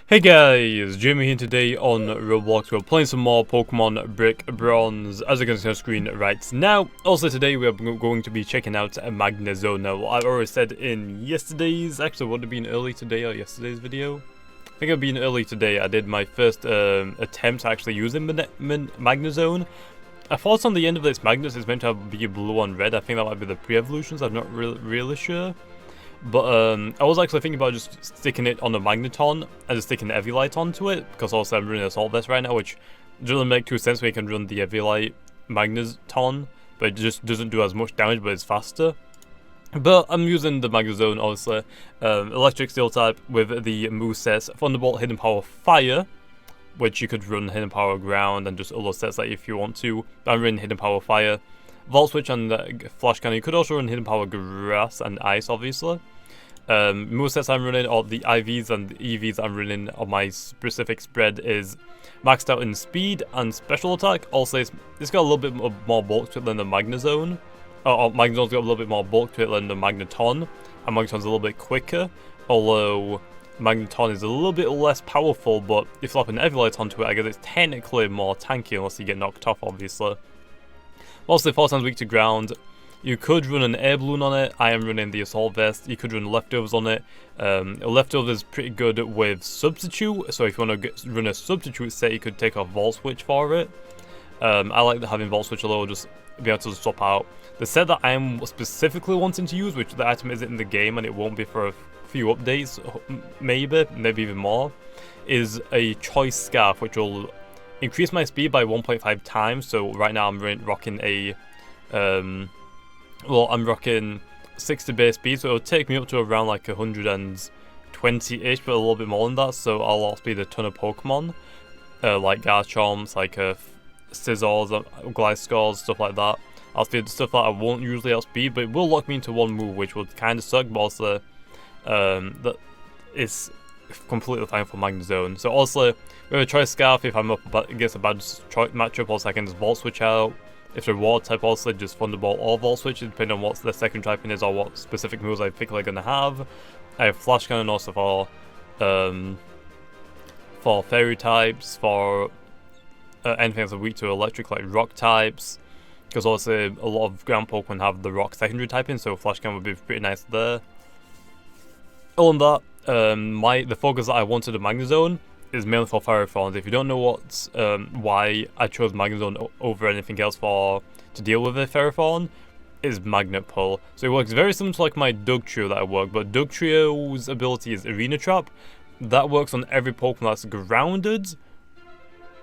Hey guys, Jamiy here today on Roblox. We're playing some more Pokemon Brick Bronze, as you can see on screen right now. Also today we are going to be checking out Magnezone. Now, I've already said in yesterday's, actually would have been early today or yesterday's video. I think it'd been early today. I did my first attempt actually using Magnezone. I thought on the end of this Magnus is meant to be blue and red. I think that might be the pre-evolutions, I'm not really sure. But I was actually thinking about just sticking it on the Magneton and just sticking the Eviolite onto it, because also I'm running Assault Vest right now, which doesn't make too sense where you can run the Eviolite Magneton, but it just doesn't do as much damage, but it's faster. But I'm using the Magnezone, obviously. Electric Steel type with the movesets Thunderbolt, Hidden Power, Fire, which you could run Hidden Power Ground and just other sets that if you want to. I'm running Hidden Power Fire. Volt Switch and Flash Cannon. You could also run Hidden Power Grass and Ice, obviously. Movesets I'm running, or the IVs and the EVs I'm running on my specific spread, is maxed out in Speed and Special Attack. Also, it's got a little bit more bulk to it than the Magnezone. Magnezone's got a little bit more bulk to it than the Magneton. And Magneton's a little bit quicker, although Magneton is a little bit less powerful, but if you slap an Eviolite onto it, I guess it's technically more tanky unless you get knocked off, obviously. Mostly 4 times weak to ground. You could run an air balloon on it. I am running the Assault Vest. You could run leftovers on it. Leftovers is pretty good with substitute. So if you want to run a substitute set, you could take off Volt Switch for it. I like having Volt Switch although just be able to swap out. The set that I am specifically wanting to use, which the item isn't in the game and it won't be for a few updates, maybe even more, is a Choice Scarf, which will increase my speed by 1.5 times. So right now I'm rocking a, I'm rocking 60 base speed, so it'll take me up to around like 120-ish, but a little bit more than that. So I'll outspeed a ton of Pokemon, like Garchomps, like Scizors, Gliscors, stuff like that. I'll speed stuff that I won't usually outspeed, but it will lock me into one move, which would kind of suck, but also that is completely fine for Magnezone. So also, with a Choice Scarf, if I'm up against a bad matchup, also I can just Volt Switch out. If they're Water type, also just Thunderbolt or Volt Switch, depending on what the second typing is or what specific moves I think they're gonna have. I have Flash Cannon also for Fairy types, for anything that's weak to Electric, like Rock types, because also a lot of ground Pokemon have the Rock secondary typing, so Flash Cannon would be pretty nice there. Other than that, the focus that I wanted of Magnezone is mainly for Ferrothorns. If you don't know why I chose Magnezone over anything else to deal with a Ferrothorn, is Magnet Pull. So it works very similar to like my Dugtrio that I work, but Dugtrio's ability is Arena Trap. That works on every Pokemon that's grounded.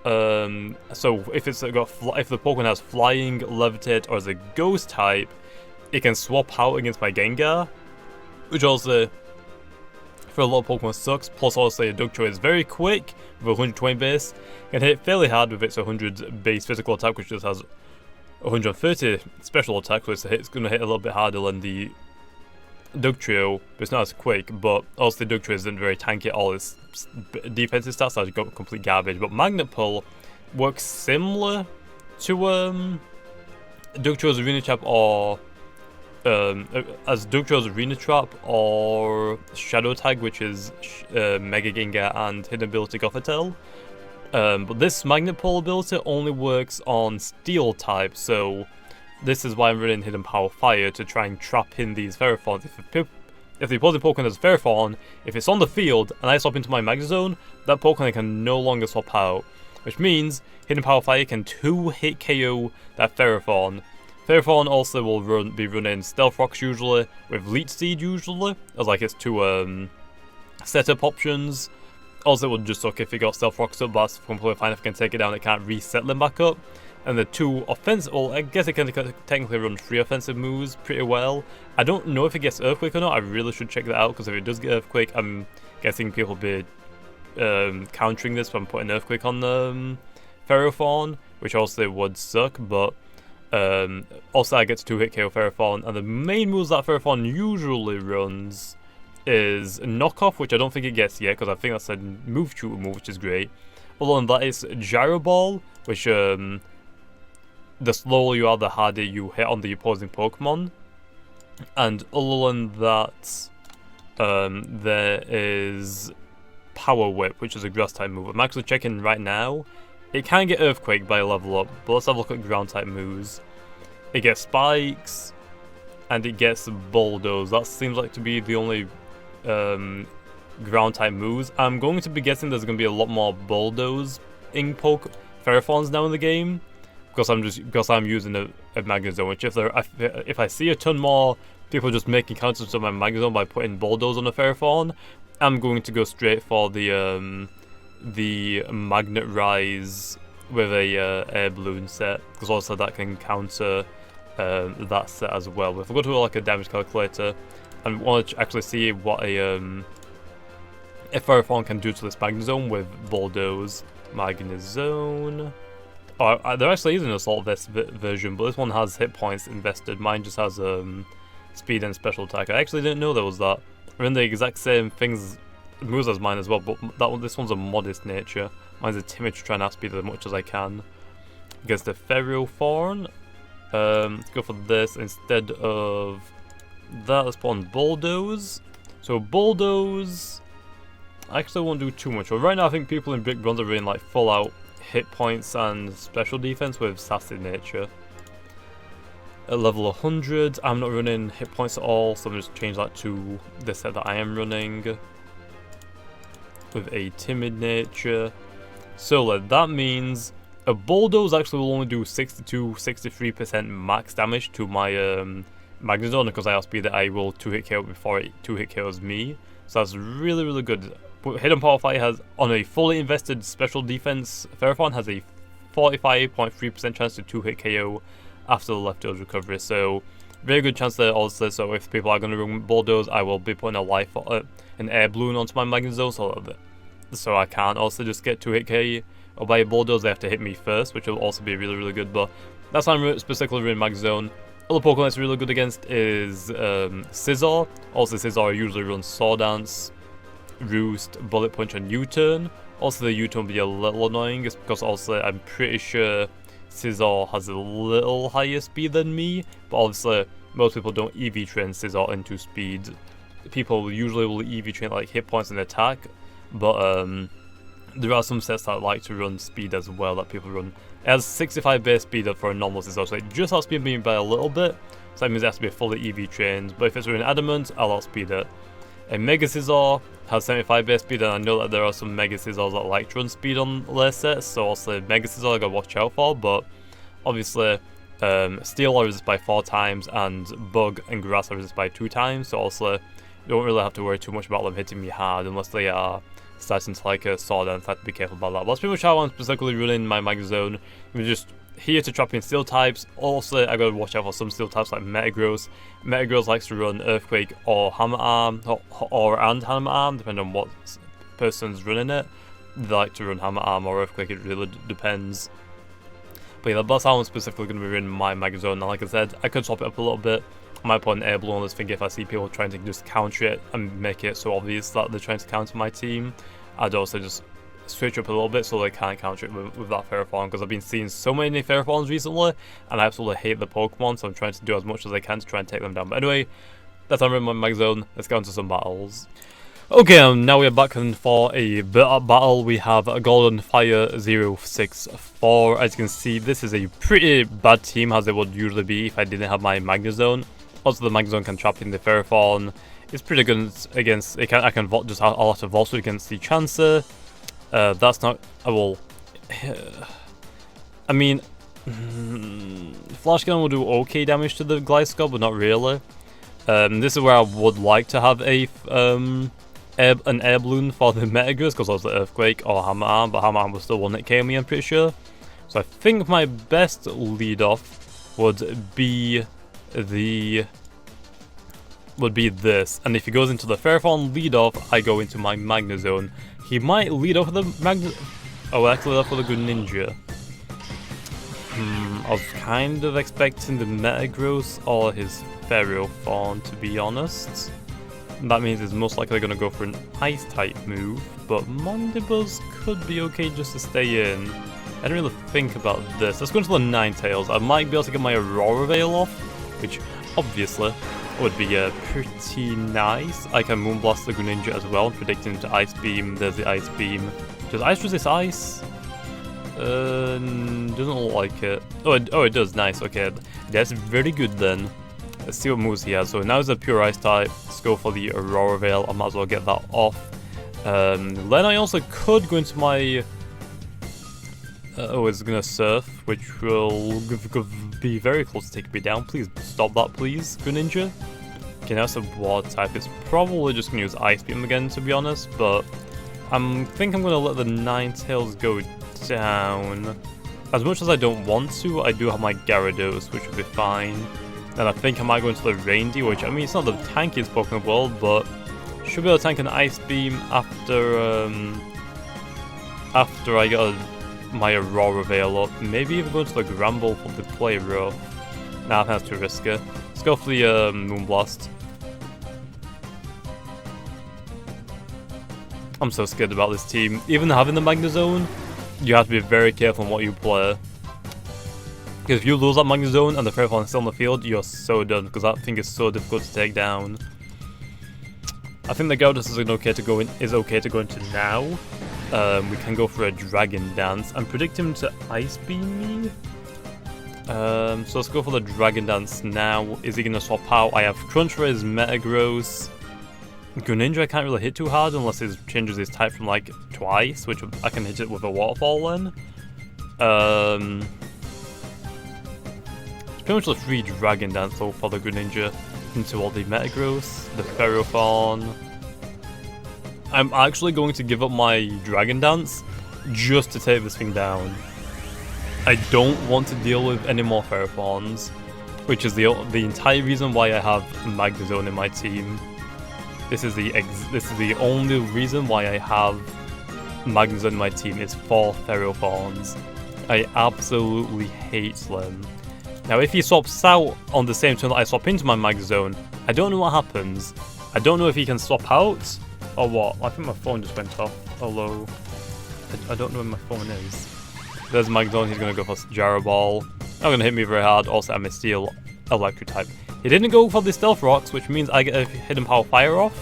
So if the Pokemon has Flying, Levitate, or is a Ghost type, it can swap out against my Gengar, which also for a lot of Pokemon sucks. Plus also a Dugtrio is very quick with 120 base, can hit fairly hard with its 100 base physical attack, which just has 130 special attack, so it's going to hit a little bit harder than the Dugtrio, but it's not as quick. But also the Dugtrio isn't very tanky at all. Its defensive stats are complete garbage. But Magnet Pull works similar to Dugtrio's Arena Trap, or as Dugtrio's Arena Trap or Shadow Tag, which is Mega Gengar and Hidden Ability Gothitelle. But this Magnet Pull ability only works on Steel type, so this is why I'm running Hidden Power Fire, to try and trap in these Ferrothorns. If the opposing Pokemon has Ferrothorn, if it's on the field and I swap into my Magnezone, that Pokemon can no longer swap out, which means Hidden Power Fire can 2-hit KO that Ferrothorn. Ferrothorn also will be running Stealth Rocks usually, with Leech Seed usually, as like its two setup options. Also it would just suck if it got Stealth Rocks up, but that's completely fine. If it can take it down, it can't reset them back up. And the two offensive, well, I guess it can technically run 3 offensive moves pretty well. I don't know if it gets Earthquake or not. I really should check that out, because if it does get Earthquake, I'm guessing people will be countering this by putting Earthquake on the Ferrothorn, which also would suck, but also I get to 2-hit KO Ferrothorn. And the main moves that Ferrothorn usually runs is Knockoff, which I don't think it gets yet, because I think that's a move shooter move, which is great. Other than that, it's Gyro Ball, which the slower you are, the harder you hit on the opposing Pokemon. And other than that, there is Power Whip, which is a grass type move. I'm actually checking right now. It can get Earthquake by level up, but let's have a look at ground type moves. It gets Spikes, and it gets Bulldoze. That seems like to be the only ground type moves. I'm going to be guessing there's going to be a lot more Bulldoze in Ferrothorns now in the game, because I'm using a Magnezone. Which if I see a ton more people just making counters to my Magnezone by putting Bulldoze on a Ferrothorn, I'm going to go straight for the Magnet Rise with a air balloon set, because also that can counter that set as well. If I go to like a damage calculator and want to actually see what a Ferrothorn can do to this Magnezone with Bulldoze. Magnezone. Oh, there actually is an Assault Vest version, but this one has hit points invested. Mine just has speed and special attack. I actually didn't know there was that. They're in the exact same moves as mine as well, but this one's a modest nature. Mine's a timid to try and outspeed as much as I can. Against the Ferrothorn, let's go for this instead of that. Let's put on Bulldoze. So Bulldoze, I actually won't do too much. But right now I think people in Brick Bronze are running like full out hit points and special defense with Sassy Nature. At level 100, I'm not running hit points at all, so I'm just change that to the set that I am running with a Timid Nature. So that means a Bulldoze actually will only do 62-63% max damage to my Magnezone, because I outspeed it, I will 2-hit KO before it 2-hit KOs me. So that's really, really good. Hidden Power Fight has, on a fully invested special defense, Ferrothorn has a 45.3% chance to 2-hit KO after the left dose recovery. So very good chance there also. So if people are going to run Bulldoze, I will be putting an air balloon onto my Magnezone, so I can't also just get 2-hit KO. Or by a Bulldoze, they have to hit me first, which will also be really, really good. But that's why I'm specifically running Magnezone. Other Pokemon that's really good against is Scizor. Also, Scizor usually runs Sword Dance, Roost, Bullet Punch, and U-Turn. Also, the U-Turn will be a little annoying, because also I'm pretty sure Scizor has a little higher speed than me. But obviously, most people don't EV train Scizor into speed. People usually will EV train like hit points and attack, but there are some sets that like to run speed as well that people run. It has 65 base speed for a normal Scizor, so it just outspeed me by a little bit. So that means it has to be fully EV trained. But if it's running Adamant, I'll outspeed it. A Mega Scizor has 75 base speed, and I know that there are some Mega Scizors that like to run speed on their sets, so also Mega Scizor I gotta watch out for. But obviously, Steel I resist by 4 times, and Bug and Grass I resist by 2 times, so also you don't really have to worry too much about them hitting me hard unless they are starting to like a Sword Dance. I have to be careful about that. But that's pretty much how I'm specifically running my Magnezone. I'm just here to trap in Steel types. Also, I gotta watch out for some Steel types like Metagross. Metagross likes to run Earthquake or Hammer Arm, or Hammer Arm, depending on what person's running it. They like to run Hammer Arm or Earthquake, it really depends. But yeah, that's how I'm specifically going to be running my Magnezone. And like I said, I could swap it up a little bit. I might put an air balloon on this thing if I see people trying to just counter it and make it so obvious that they're trying to counter my team. I'd also just switch up a little bit so they can't counter it with that Ferrothorn, because I've been seeing so many Ferrothorns recently and I absolutely hate the Pokemon, so I'm trying to do as much as I can to try and take them down. But anyway, that's how I'm running my Magnezone. Let's go into some battles. Okay, now we are back in for a battle. We have a Golden Fire 064. As you can see, this is a pretty bad team, as it would usually be if I didn't have my Magnezone. Also, the Magnezone can trap in the Ferrothorn. It's pretty good against. I can just a lot of Volsword against the Chancer. That's not. I mean, Flash Cannon will do okay damage to the Gliscor, but not really. This is where I would like to have an air balloon for the Metagross, because also Earthquake or Hammer Arm, but Hammer Arm will still 1-hit KO me, I'm pretty sure. So I think my best lead off would be this, and if he goes into the Ferrothorn lead off, I go into my Magnezone. He might lead off with the actually left with a good Ninja. I was kind of expecting the Metagross or his Ferrothorn, to be honest. That means he's most likely going to go for an Ice type move, but Mandibuzz could be okay just to stay in. I didn't really think about this. Let's go into the Ninetales. I might be able to get my Aurora Veil off, which obviously would be pretty nice. I can Moonblast the Greninja as well, predicting to Ice Beam. There's the Ice Beam. Does Ice resist Ice? Doesn't look like it. Oh, it does. Nice. Okay, that's very good then. Let's see what moves he has. So now it's a pure Ice type. Let's go for the Aurora Veil. I might as well get that off. Then I also could go into my... it's gonna Surf, which will be very close to taking me down. Please stop that, please, Greninja. Okay, now it's a Water type. It's probably just gonna use Ice Beam again, to be honest, but I think I'm gonna let the Ninetales go down. As much as I don't want to, I do have my Gyarados, which will be fine. And I think I might go into the Reindeer, which, I mean, it's not the tankiest Pokemon in the world, but should be able to tank an Ice Beam after I get my Aurora Veil up. Maybe even go into the Gramble for the play rough. Nah, I think that's too risky. Let's go for the Moonblast. I'm so scared about this team. Even having the Magnezone, you have to be very careful on what you play. Because if you lose that Magnezone and the Ferrothorn is still on the field, you're so done, because that thing is so difficult to take down. I think the Gyarados is okay to go into now. We can go for a Dragon Dance and predict him to Ice Beam me. So let's go for the Dragon Dance now. Is he going to swap out? I have Crunch for his Metagross. Greninja I can't really hit too hard unless it changes his type from like twice, which I can hit it with a Waterfall then. It's pretty much the free Dragon Dance though for the Greninja into all the Metagross, the Ferrothorn. I'm actually going to give up my Dragon Dance just to take this thing down. I don't want to deal with any more Ferrothorns, which is the entire reason why I have Magnezone in my team. This is the only reason why I have Magnezone in my team is for Ferrothorns. I absolutely hate them. Now if he swaps out on the same turn that I swap into my Magnezone, I don't know what happens. I don't know if he can swap out or what. I think my phone just went off. Hello. I don't know where my phone is. There's Magnezone, he's going to go for Gyro Ball. Not going to hit me very hard, also I'm a Steel Electric type. He didn't go for the Stealth Rocks, which means I get a Hidden Power Fire off.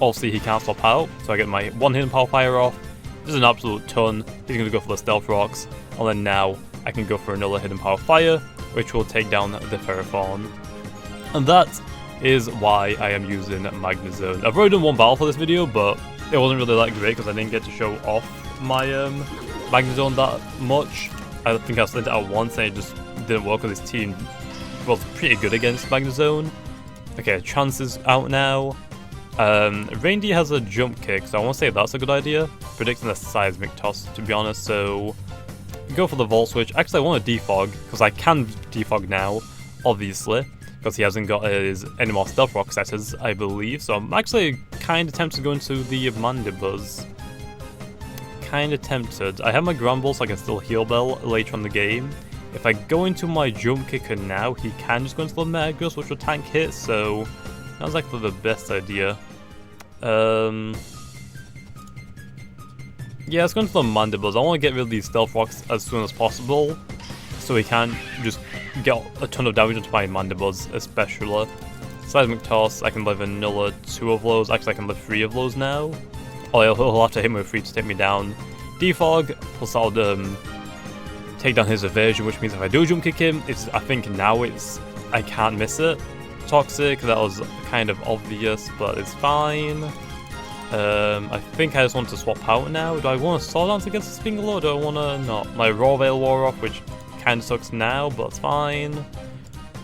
Obviously he can't swap out, so I get my one Hidden Power Fire off. This is an absolute ton. He's going to go for the Stealth Rocks, and then now I can go for another Hidden Power Fire, which will take down the Ferrothorn. And that is why I am using Magnezone. I've already done one battle for this video, but it wasn't really that great because I didn't get to show off my Magnezone that much. I think I slid it out once and it just didn't work with his team. Was pretty good against Magnezone. Okay, Chance is out now. Reindeer has a jump kick, so I want to say that's a good idea. Predicting a Seismic Toss, to be honest, so go for the Volt Switch. Actually, I want to defog, because I can defog now, obviously, because he hasn't got any more Stealth Rock setters, I believe. So I'm actually kind of tempted to go into the Mandibuzz. Kind of tempted. I have my Gramble, so I can still Heal Bell later on the game. If I go into my Jump Kicker now, he can just go into the Metagross, which will tank hit, so sounds like the best idea. Yeah, let's go into the Mandibuzz. I want to get rid of these Stealth Rocks as soon as possible, so he can't just get a ton of damage into my Mandibuzz, especially. Seismic Toss, I can live another 2 of those. Actually, I can live 3 of those now. Oh, he'll have to hit me with 3 to take me down. Defog, plus I'll take down his evasion, which means if I do jump kick him, I think now I can't miss it. Toxic, that was kind of obvious, but it's fine. I think I just want to swap out now. Do I want to Sword Dance against this Fingal, or do I want to not? My Raw Veil wore off, which kind of sucks now, but it's fine.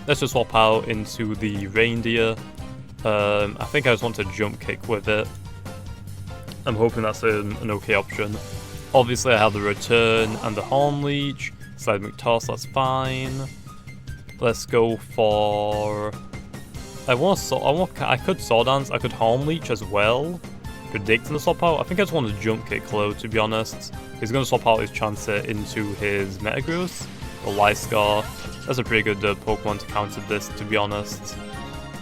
Let's just swap out into the Reindeer. I think I just want to jump kick with it. I'm hoping that's an okay option. Obviously, I have the Return and the Horn Leech. Seismic Toss, that's fine. Let's go for... I could Sword Dance, I could Horn Leech as well. Predicting the swap out. I think I just want to Jump Kick low, to be honest. He's going to swap out his Chansey into his Metagross. Or Lyscar. That's a pretty good Pokemon to counter this, to be honest.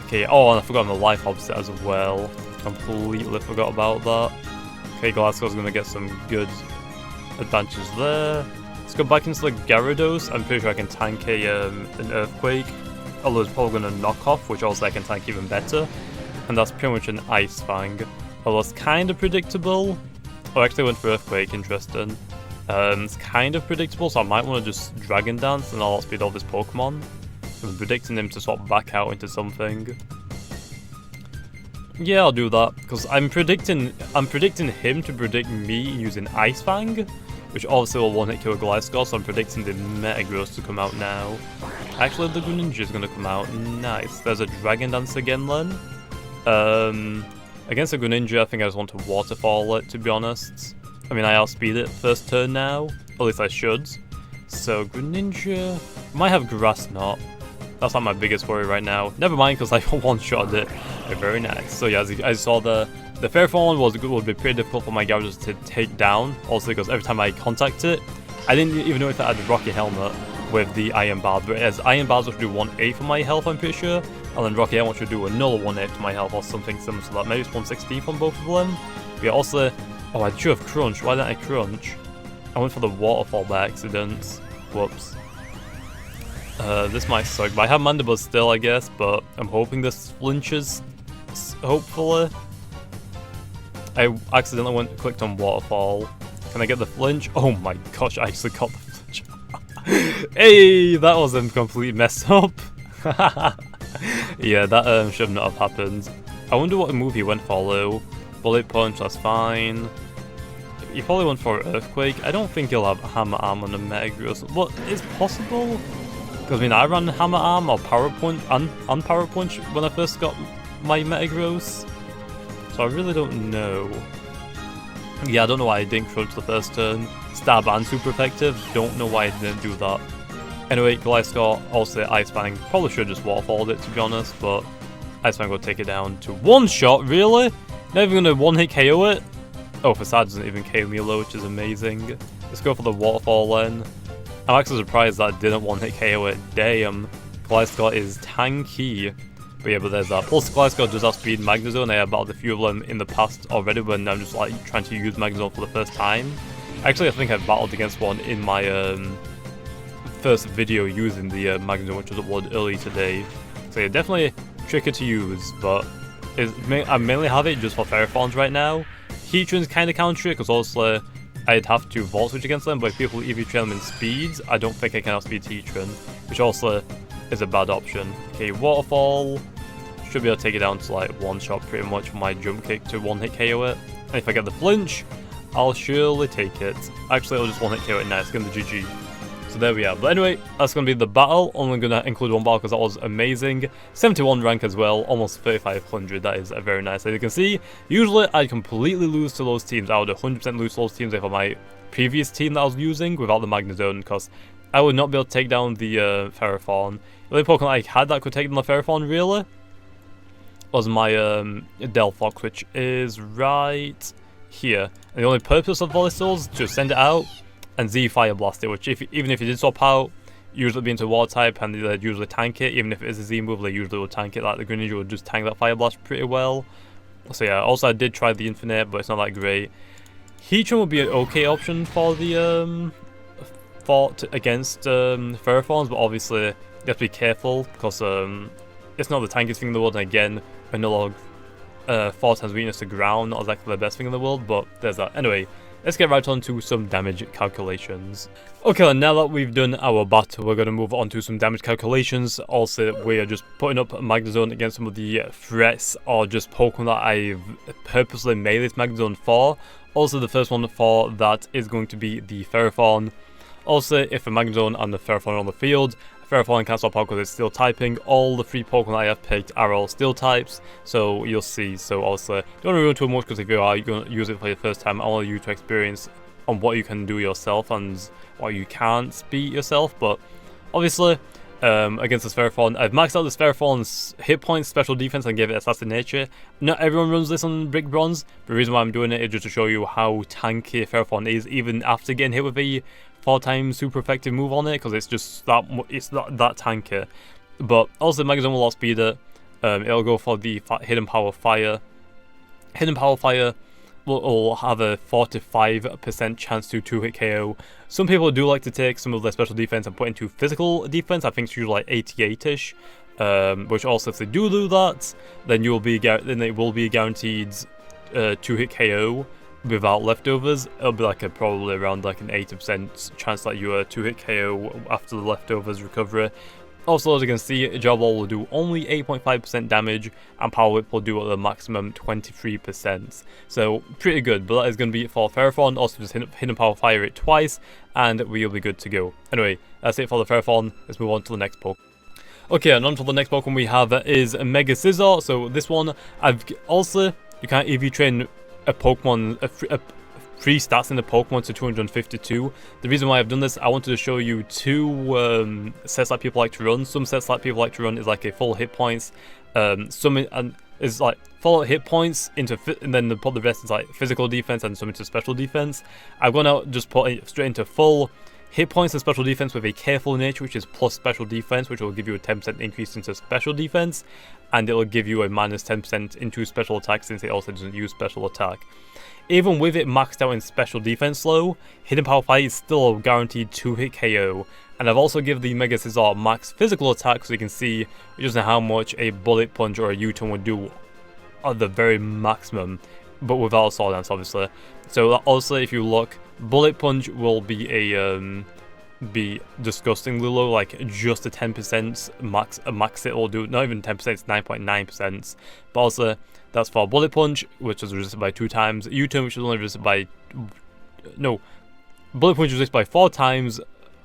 Okay, oh, and I forgot the Life Opposite as well. Completely forgot about that. Okay, Glasgow's going to get some good advantage there. Let's go back into the Gyarados. I'm pretty sure I can tank an Earthquake. although it's probably going to knock off, which also I can tank even better. And that's pretty much an Ice Fang. Although it's kind of predictable. Oh, actually I went for Earthquake, interesting. It's kind of predictable, so I might want to just Dragon Dance and I'll outspeed all this Pokemon. I'm predicting him to swap back out into something. Yeah, I'll do that, because I'm predicting him to predict me using Ice Fang, which obviously will one-hit kill a Gliscor, so I'm predicting the Metagross to come out now. Actually, the Greninja is going to come out. Nice. There's a Dragon Dance again then. Against the Greninja, I think I just want to Waterfall it, to be honest. I mean, I outspeed it first turn now. At least I should. So, Greninja... might have Grass Knot. That's not my biggest worry right now. Never mind, because I one-shotted it. Very nice. So yeah, as you saw, the Fairphone would be pretty difficult for my Gyarados to take down. Also because every time I contact it, I didn't even know if it had Rocky Helmet with the Iron Bars. But as Iron Bars should do 1/8 for my health, I'm pretty sure. And then Rocky Helmet should do another 1/8 to my health or something similar to that. Maybe it's 1/16 on both of them. But yeah, also... oh, I should have Crunch. Why didn't I Crunch? I went for the Waterfall by accident. Whoops. This might suck, but I have Mandible still, I guess, but I'm hoping this flinches, hopefully. I accidentally clicked on Waterfall. Can I get the flinch? Oh my gosh, I actually got the flinch. Hey, that was a complete mess up. Yeah, that should not have happened. I wonder what move he went for, though. Bullet Punch, that's fine. He probably went for Earthquake. I don't think he'll have Hammer Arm on the Metagross. What is possible? Because I mean, I ran Hammer Arm or Power Punch and Power Punch when I first got my Metagross. So I really don't know. Yeah, I don't know why I didn't Crunch the first turn. Stab and super effective. Don't know why I didn't do that. Anyway, Gliscor, also Ice Fang. Probably should have just Waterfalled it, to be honest, but Ice Fang will take it down to one shot, really? Not even gonna one-hit KO it? Oh, Facade doesn't even KO me low, which is amazing. Let's go for the Waterfall then. I'm actually surprised that I didn't one-hit KO it. Damn. Gliscor is tanky. But yeah, but there's that. Plus, Gliscor does outspeed Magnezone. I have battled a few of them in the past already when I'm just like trying to use Magnezone for the first time. Actually, I think I battled against one in my first video using the Magnezone, which was uploaded early today. So yeah, definitely tricky to use, but I mainly have it just for Ferrothorns right now. Heatran's kind of counter it, because also I'd have to Volt Switch against them, but if people EV trail them in speeds, I don't think I can outspeed Heatran, which also is a bad option. Okay, Waterfall. Should be able to take it down to like one shot pretty much for my jump kick to one-hit KO it. And if I get the flinch, I'll surely take it. Actually, I'll just one-hit KO it now. It's going to GG. So there we are. But anyway, that's going to be the battle. Only going to include one battle because that was amazing. 71 rank as well, almost 3500. That is very nice. As you can see, usually I completely lose to those teams. I would 100% lose to those teams if I my previous team that I was using without the Magnezone, because I would not be able to take down the Ferrothorn. The only Pokemon I had that could take down the Ferrothorn, really, was my Delphox, which is right here. And the only purpose of Volleystall is to send it out and Z Fire Blast it, which even if you did swap out, usually be into Water type, and they'd usually tank it. Even if it is a Z move, they usually would tank it. Like the Greninja would just tank that Fire Blast pretty well. So yeah, also I did try the Infinite, but it's not that great. Heatran would be an okay option for the against Ferrothorns, but obviously you have to be careful because it's not the tankiest thing in the world, and again, Vanilla 4 times weakness to ground, not exactly the best thing in the world, but there's that. Anyway, let's get right on to some damage calculations. Okay, and now that we've done our battle, we're going to move on to some damage calculations. Also, we are just putting up Magnezone against some of the threats or just Pokemon that I've purposely made this Magnezone for. Also, the first one for that is going to be the Ferrothorn. Also, if a Magnezone and the Ferrothorn are on the field, Ferrothorn can't swap out because it's steel typing. All the 3 Pokemon I have picked are all steel types, so you'll see. So also, don't ruin too much, because if you are going to use it for the first time, I want you to experience on what you can do yourself and what you can't beat yourself. But obviously, against this Ferrothorn, I've maxed out this Ferrothorn's hit points, special defense, and gave it Assassin Nature. Not everyone runs this on Brick Bronze, but the reason why I'm doing it is just to show you how tanky Ferrothorn is, even after getting hit with a 4-time super effective move on it, because it's just that tanky. But also Magnezone will outspeed it. It'll go for the Hidden Power Fire. Hidden Power Fire will have a 45% chance to 2-hit KO. Some people do like to take some of their special defense and put into physical defense. I think it's usually like 88ish which also if they do that, then it will be guaranteed 2-hit KO without leftovers. It'll be like probably around like an 80% chance that you 2-hit KO after the leftovers recovery. Also, as you can see, Gel Ball will do only 8.5% damage, and Power Whip will do at the maximum 23%. So, pretty good, but that is going to be it for Ferrothorn. Also, just Hidden Power Fire it twice, and we'll be good to go. Anyway, that's it for the Ferrothorn. Let's move on to the next Pokemon. Okay, and on to the next Pokemon we have is Mega Scizor. So, this one, you can't EV train a Pokemon, free stats in the Pokemon to 252. The reason why I've done this, I wanted to show you two sets that people like to run. Some sets that people like to run is like a full hit points. Some is like full hit points into and then put the rest is like physical defense and some into special defense. I've gone out just put it straight into full hit points and special defense with a careful nature, which is plus special defense, which will give you a 10% increase into special defense, and it will give you a minus 10% into special attack since it also doesn't use special attack. Even with it maxed out in special defense low, Hidden Power Fire is still a guaranteed 2-hit KO. And I've also given the Mega Scizor max physical attack so you can see just how much a Bullet Punch or a U-turn would do at the very maximum, but without Sword Dance obviously. So also if you look, Bullet Punch will be disgustingly low, like just a 10% max it will do, not even 10%, it's 9.9%. But also that's for Bullet Punch, which is resisted by 2 times, U-turn, which is only resisted by Bullet Punch is resisted by 4 times,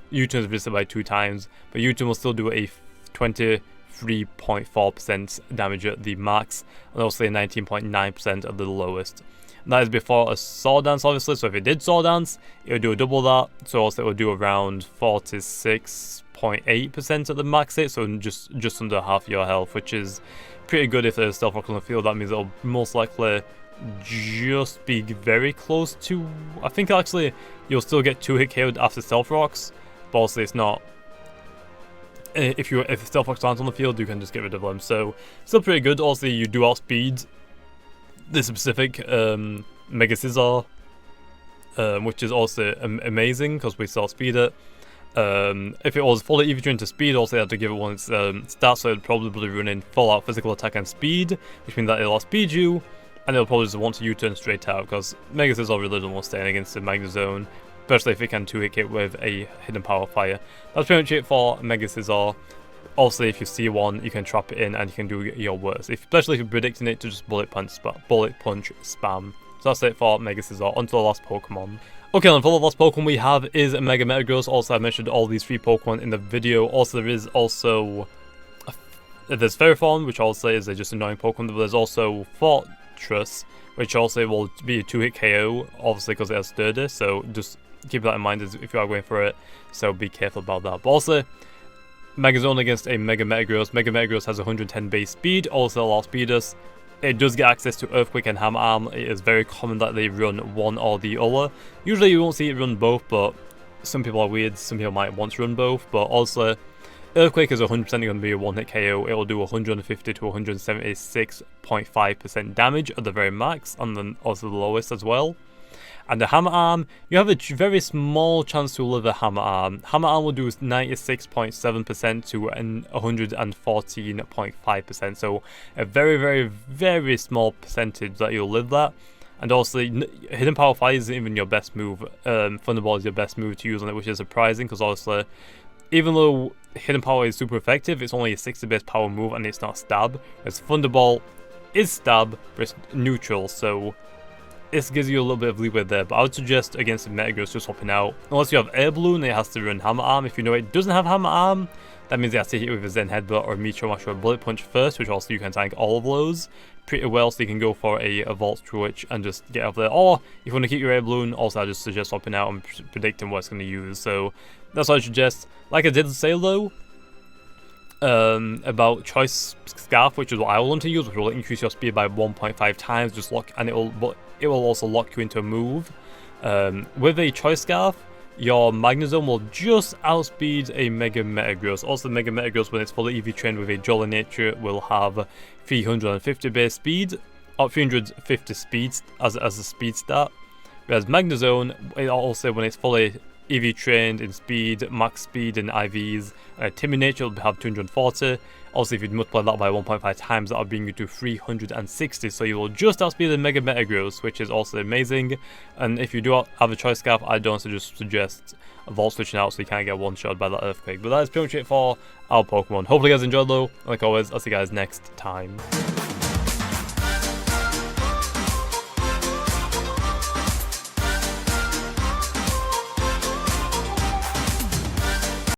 U-turn is resisted by 2 times, but U-turn will still do a 23.4% damage at the max, and also a 19.9% at the lowest. And that is before a Sword Dance obviously, so if it did Sword Dance, it would do double that, so also it would do around 46.8% at the max hit, so just under half your health, which is pretty good if there's Stealth Rock on the field. That means it'll most likely just be very close to, I think actually you'll still get 2-hit KO'd after Stealth Rocks, but also it's not, if Stealth Rocks aren't on the field, you can just get rid of them, so still pretty good. Also you do outspeed this specific Mega Scizor, which is also amazing because we still speed it. If it was fully EV trained to speed, also you had to give it one its stats, so it'd probably run in full out physical attack and speed, which means that it'll outspeed you, and it'll probably just want to U-turn straight out because Mega Scizor really doesn't want to stand against the Magnezone, especially if it can 2-hit it with a Hidden Power Fire. That's pretty much it for Mega Scizor. Also, if you see one, you can trap it in and you can do your worst, especially if you're predicting it to just Bullet Punch spam. So that's it for Mega Scizor. On to the last Pokemon. Okay, and for the last Pokemon we have is Mega Metagross. Also, I mentioned all these 3 Pokemon in the video. Also, there's Ferrothorn, which also is a just annoying Pokemon, but there's also Fortress, which also will be a 2-hit KO, obviously because it has Sturdy, so just keep that in mind if you are going for it, so be careful about that. But also, Magnezone against a Mega Metagross. Mega Metagross has 110 base speed, also allows speeders. It does get access to Earthquake and Hammer Arm. It is very common that they run one or the other. Usually you won't see it run both, but some people are weird, some people might want to run both. But also, Earthquake is 100% going to be a 1-hit KO. It will do 150 to 176.5% damage at the very max, and then also the lowest as well. And the Hammer Arm, you have a very small chance to live a Hammer Arm. Hammer Arm will do 96.7% to 114.5%, so a very, very, very small percentage that you'll live that. And also, Hidden Power Fire isn't even your best move. Thunderbolt is your best move to use on it, which is surprising, because also, even though Hidden Power is super effective, it's only a 60 base power move and it's not stab. Whereas Thunderbolt is stab, but it's neutral, so this gives you a little bit of leeway there, but I would suggest against the Metagross just swapping out. Unless you have Air Balloon, it has to run Hammer Arm. If you know it doesn't have Hammer Arm, that means it has to hit with a Zen Headbutt or Meteor Mash or Bullet Punch first, which also you can tank all of those pretty well, so you can go for a Volt Switch and just get up there. Or if you want to keep your Air Balloon, also I just suggest swapping out and predicting what it's going to use. So that's what I suggest. Like I did say though, about Choice Scarf, which is what I want to use, which will increase your speed by 1.5 times, just lock, and it will also lock you into a move. With a Choice Scarf, your Magnezone will just outspeed a Mega Metagross. Also, Mega Metagross, when it's fully EV trained with a Jolly Nature, will have 350 base speed, or 350 speed as a speed stat. Whereas Magnezone, it also, when it's fully EV trained in speed, max speed in IVs. Timid nature will have 240. Also, if you multiply that by 1.5 times, that will bring you to 360. So you will just outspeed the Mega Metagross, which is also amazing. And if you do have a choice scarf, I don't just suggest Vault switching out so you can't get one shot by that earthquake. But that is pretty much it for our Pokemon. Hopefully you guys enjoyed though. Like always, I'll see you guys next time.